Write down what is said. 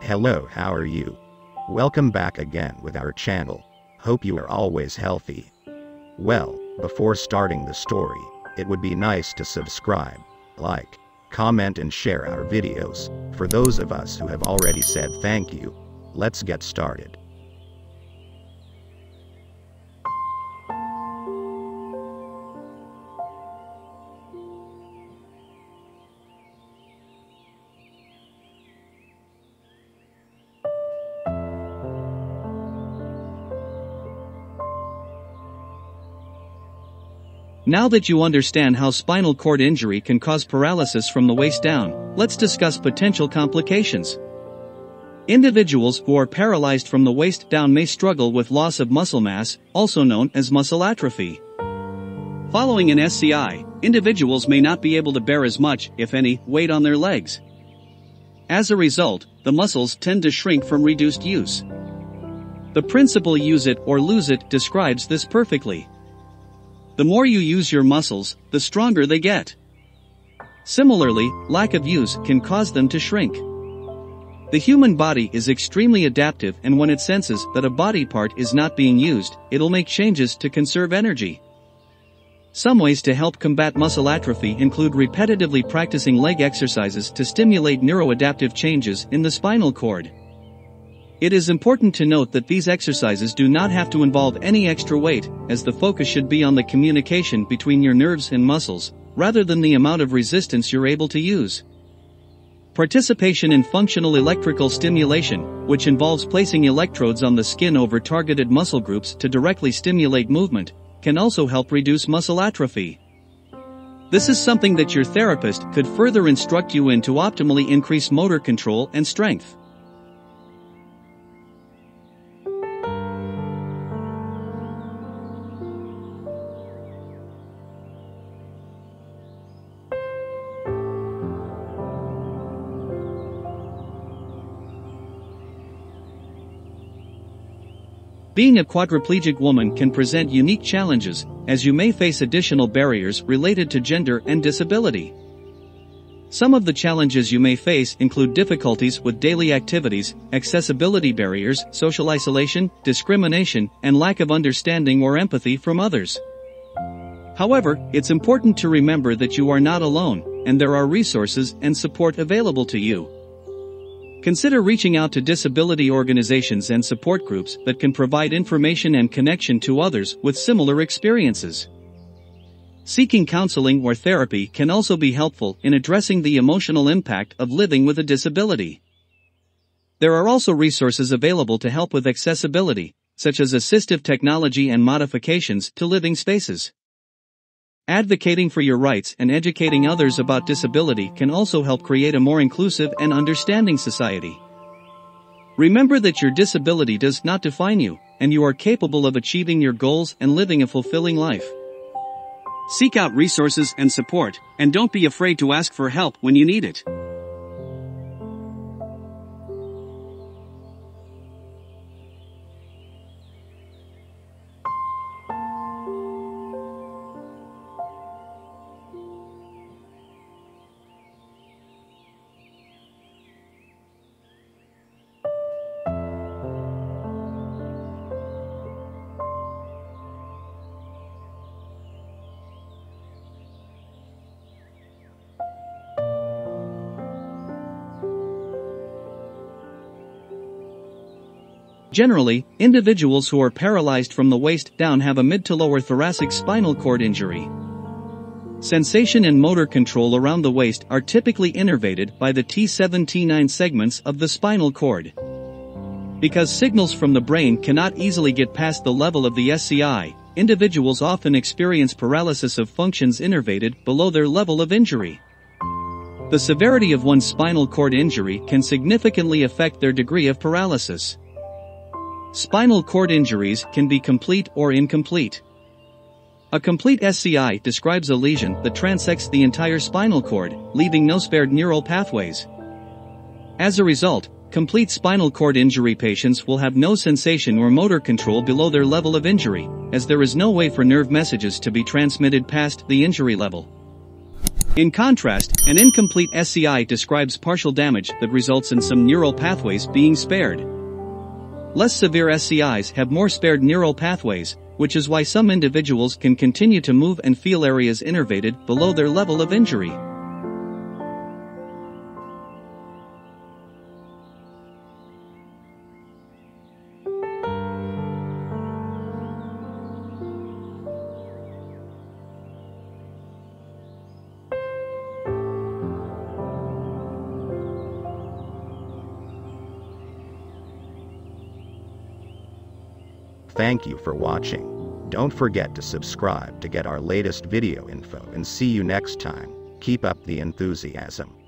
Hello, how are you? Welcome back again with our channel. Hope you are always healthy. Well, before starting the story, it would be nice to subscribe, like, comment and share our videos. For those of us who have already said thank you, let's get started. Now that you understand how spinal cord injury can cause paralysis from the waist down, let's discuss potential complications. Individuals who are paralyzed from the waist down may struggle with loss of muscle mass, also known as muscle atrophy. Following an SCI, individuals may not be able to bear as much, if any, weight on their legs. As a result, the muscles tend to shrink from reduced use. The principle "use it or lose it" describes this perfectly. The more you use your muscles, the stronger they get. Similarly, lack of use can cause them to shrink. The human body is extremely adaptive, and when it senses that a body part is not being used, it'll make changes to conserve energy. Some ways to help combat muscle atrophy include repetitively practicing leg exercises to stimulate neuroadaptive changes in the spinal cord. It is important to note that these exercises do not have to involve any extra weight, as the focus should be on the communication between your nerves and muscles, rather than the amount of resistance you're able to use. Participation in functional electrical stimulation, which involves placing electrodes on the skin over targeted muscle groups to directly stimulate movement, can also help reduce muscle atrophy. This is something that your therapist could further instruct you in to optimally increase motor control and strength. Being a quadriplegic woman can present unique challenges, as you may face additional barriers related to gender and disability. Some of the challenges you may face include difficulties with daily activities, accessibility barriers, social isolation, discrimination, and lack of understanding or empathy from others. However, it's important to remember that you are not alone, and there are resources and support available to you. Consider reaching out to disability organizations and support groups that can provide information and connection to others with similar experiences. Seeking counseling or therapy can also be helpful in addressing the emotional impact of living with a disability. There are also resources available to help with accessibility, such as assistive technology and modifications to living spaces. Advocating for your rights and educating others about disability can also help create a more inclusive and understanding society. Remember that your disability does not define you, and you are capable of achieving your goals and living a fulfilling life. Seek out resources and support, and don't be afraid to ask for help when you need it. Generally, individuals who are paralyzed from the waist down have a mid to lower thoracic spinal cord injury. Sensation and motor control around the waist are typically innervated by the T7-T9 segments of the spinal cord. Because signals from the brain cannot easily get past the level of the SCI, individuals often experience paralysis of functions innervated below their level of injury. The severity of one's spinal cord injury can significantly affect their degree of paralysis. Spinal cord injuries can be complete or incomplete. A complete SCI describes a lesion that transects the entire spinal cord, leaving no spared neural pathways. As a result, complete spinal cord injury patients will have no sensation or motor control below their level of injury, as there is no way for nerve messages to be transmitted past the injury level. In contrast, an incomplete SCI describes partial damage that results in some neural pathways being spared. Less severe SCIs have more spared neural pathways, which is why some individuals can continue to move and feel areas innervated below their level of injury. Thank you for watching. Don't forget to subscribe to get our latest video info and see you next time. Keep up the enthusiasm.